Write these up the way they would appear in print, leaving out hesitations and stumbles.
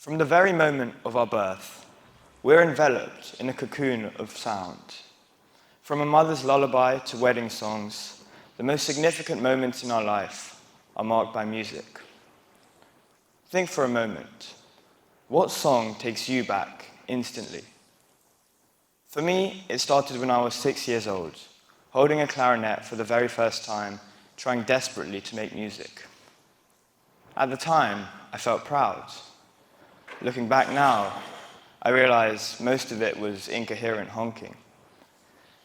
From the very moment of our birth, we're enveloped in a cocoon of sound. From a mother's lullaby to wedding songs, the most significant moments in our life are marked by music. Think for a moment, what song takes you back instantly? For me, it started when I was 6 years old, holding a clarinet for the very first time, trying desperately to make music. At the time, I felt proud. Looking back now, I realize most of it was incoherent honking.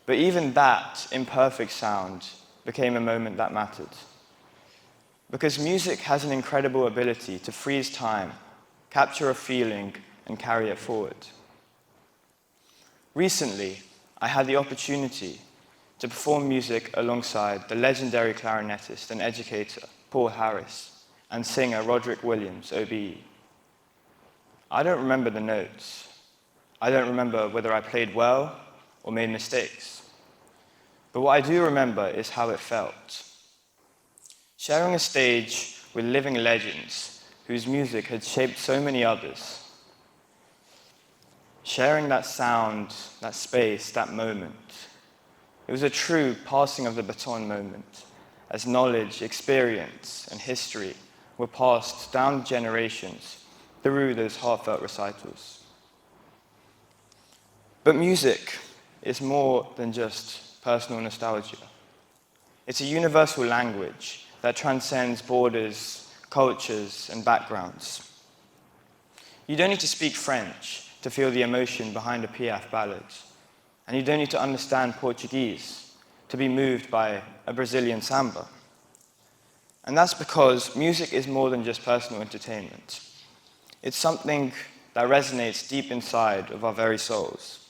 But even that imperfect sound became a moment that mattered. Because music has an incredible ability to freeze time, capture a feeling, and carry it forward. Recently, I had the opportunity to perform music alongside the legendary clarinetist and educator Paul Harris and singer Roderick Williams, OBE. I don't remember the notes. I don't remember whether I played well or made mistakes. But what I do remember is how it felt. Sharing a stage with living legends whose music had shaped so many others. Sharing that sound, that space, that moment. It was a true passing of the baton moment, as knowledge, experience, and history were passed down generations through those heartfelt recitals. But music is more than just personal nostalgia. It's a universal language that transcends borders, cultures, and backgrounds. You don't need to speak French to feel the emotion behind a Piaf ballad, and you don't need to understand Portuguese to be moved by a Brazilian samba. And that's because music is more than just personal entertainment. It's something that resonates deep inside of our very souls.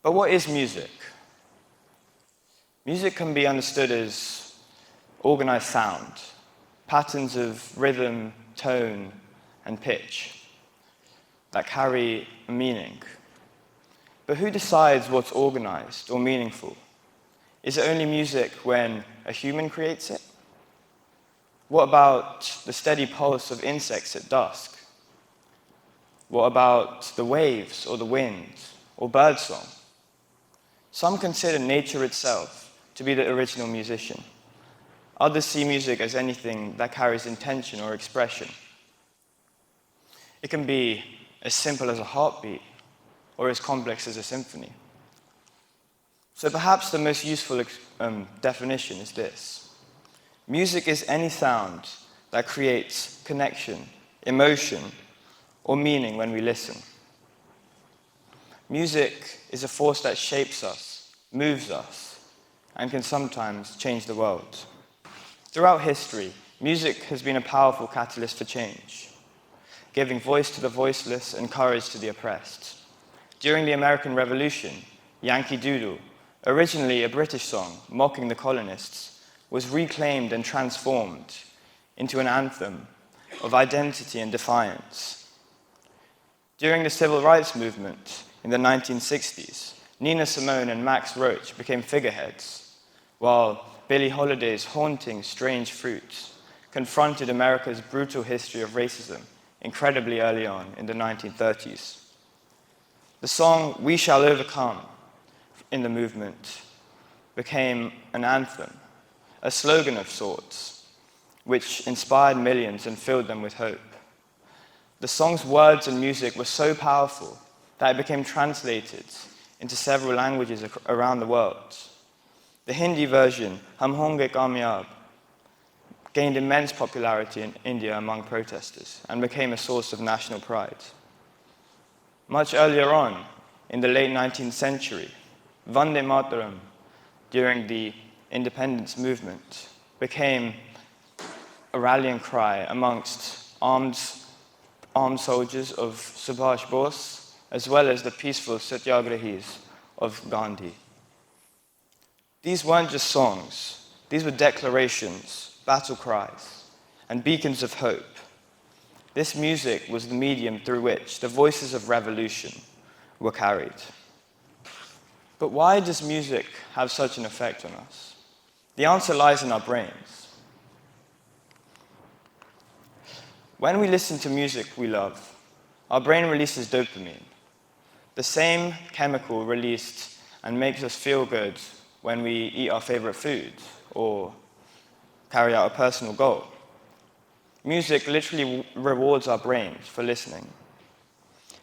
But what is music? Music can be understood as organized sound, patterns of rhythm, tone, and pitch that carry a meaning. But who decides what's organized or meaningful? Is it only music when a human creates it? What about the steady pulse of insects at dusk? What about the waves or the wind or birdsong? Some consider nature itself to be the original musician. Others see music as anything that carries intention or expression. It can be as simple as a heartbeat or as complex as a symphony. So perhaps the most useful definition is this. Music is any sound that creates connection, emotion, or meaning when we listen. Music is a force that shapes us, moves us, and can sometimes change the world. Throughout history, music has been a powerful catalyst for change, giving voice to the voiceless and courage to the oppressed. During the American Revolution, Yankee Doodle, originally a British song mocking the colonists, was reclaimed and transformed into an anthem of identity and defiance. During the Civil Rights Movement in the 1960s, Nina Simone and Max Roach became figureheads, while Billie Holiday's haunting Strange Fruit confronted America's brutal history of racism incredibly early on in the 1930s. The song We Shall Overcome in the movement became an anthem, a slogan of sorts, which inspired millions and filled them with hope. The song's words and music were so powerful that it became translated into several languages around the world. The Hindi version, Hum Honge Kamyab, gained immense popularity in India among protesters and became a source of national pride. Much earlier on, in the late 19th century, Vande Mataram, during the independence movement, became a rallying cry amongst armed soldiers of Subhash Bose, as well as the peaceful satyagrahis of Gandhi. These weren't just songs, these were declarations, battle cries, and beacons of hope. This music was the medium through which the voices of revolution were carried. But why does music have such an effect on us? The answer lies in our brains. When we listen to music we love, our brain releases dopamine, the same chemical released and makes us feel good when we eat our favorite food or carry out a personal goal. Music literally rewards our brains for listening.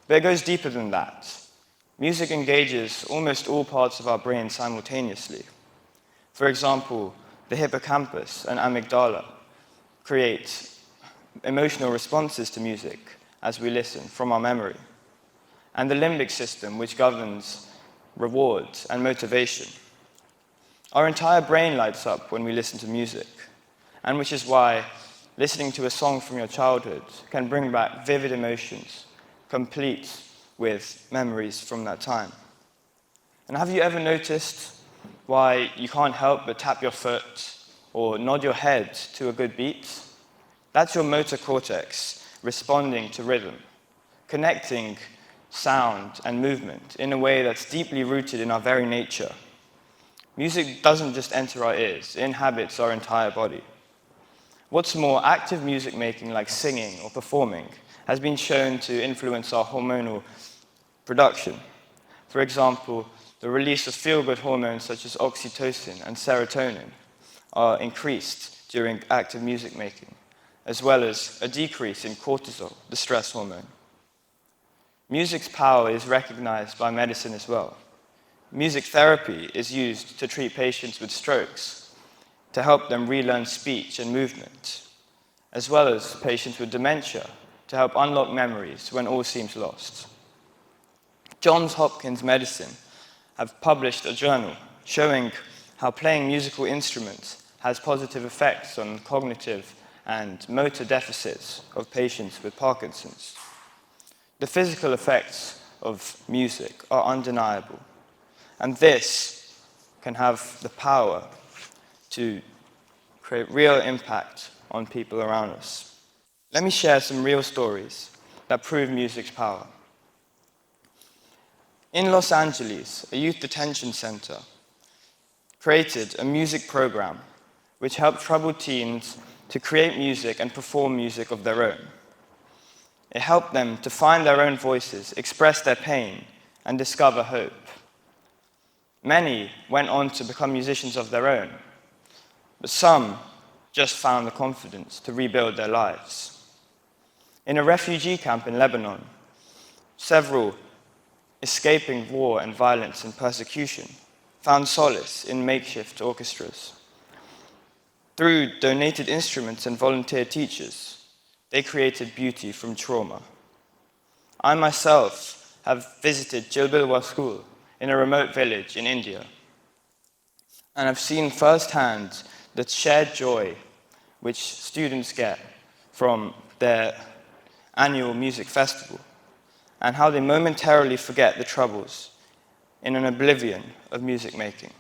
But it goes deeper than that. Music engages almost all parts of our brain simultaneously. For example, the hippocampus and amygdala create emotional responses to music as we listen from our memory, and the limbic system, which governs reward and motivation. Our entire brain lights up when we listen to music, and which is why listening to a song from your childhood can bring back vivid emotions, complete with memories from that time. And have you ever noticed why you can't help but tap your foot or nod your head to a good beat? That's your motor cortex responding to rhythm, connecting sound and movement in a way that's deeply rooted in our very nature. Music doesn't just enter our ears, it inhabits our entire body. What's more, active music making like singing or performing has been shown to influence our hormonal production. For example, the release of feel-good hormones such as oxytocin and serotonin are increased during active music making, as well as a decrease in cortisol, the stress hormone. Music's power is recognized by medicine as well. Music therapy is used to treat patients with strokes, to help them relearn speech and movement, as well as patients with dementia, to help unlock memories when all seems lost. Johns Hopkins Medicine have published a journal showing how playing musical instruments has positive effects on cognitive and motor deficits of patients with Parkinson's. The physical effects of music are undeniable, and this can have the power to create real impact on people around us. Let me share some real stories that prove music's power. In Los Angeles, a youth detention center created a music program which helped troubled teens to create music and perform music of their own. It helped them to find their own voices, express their pain, and discover hope. Many went on to become musicians of their own, but some just found the confidence to rebuild their lives. In a refugee camp in Lebanon, several escaping war and violence and persecution found solace in makeshift orchestras. Through donated instruments and volunteer teachers, they created beauty from trauma. I myself have visited Jilbilwa School in a remote village in India, and I've seen firsthand the shared joy which students get from their annual music festival, and how they momentarily forget the troubles in an oblivion of music making.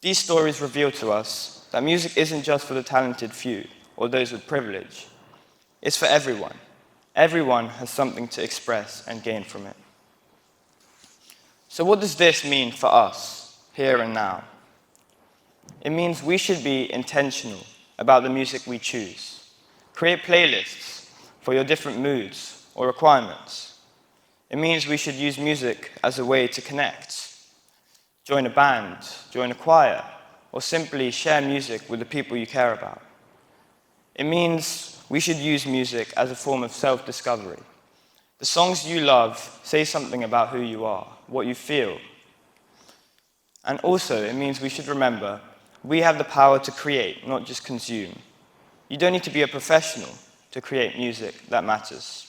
These stories reveal to us that music isn't just for the talented few or those with privilege. It's for everyone. Everyone has something to express and gain from it. So what does this mean for us, here and now? It means we should be intentional about the music we choose. Create playlists for your different moods or requirements. It means we should use music as a way to connect. Join a band, join a choir, or simply share music with the people you care about. It means we should use music as a form of self-discovery. The songs you love say something about who you are, what you feel. And also, it means we should remember we have the power to create, not just consume. You don't need to be a professional to create music that matters.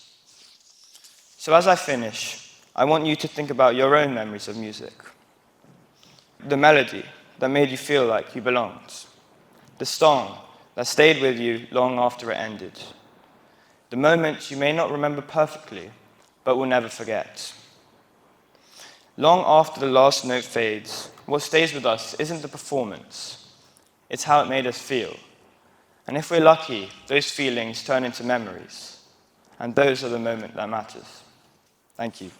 So as I finish, I want you to think about your own memories of music. The melody that made you feel like you belonged. The song that stayed with you long after it ended. The moment you may not remember perfectly, but will never forget. Long after the last note fades, what stays with us isn't the performance, it's how it made us feel. And if we're lucky, those feelings turn into memories. And those are the moment that matters. Thank you.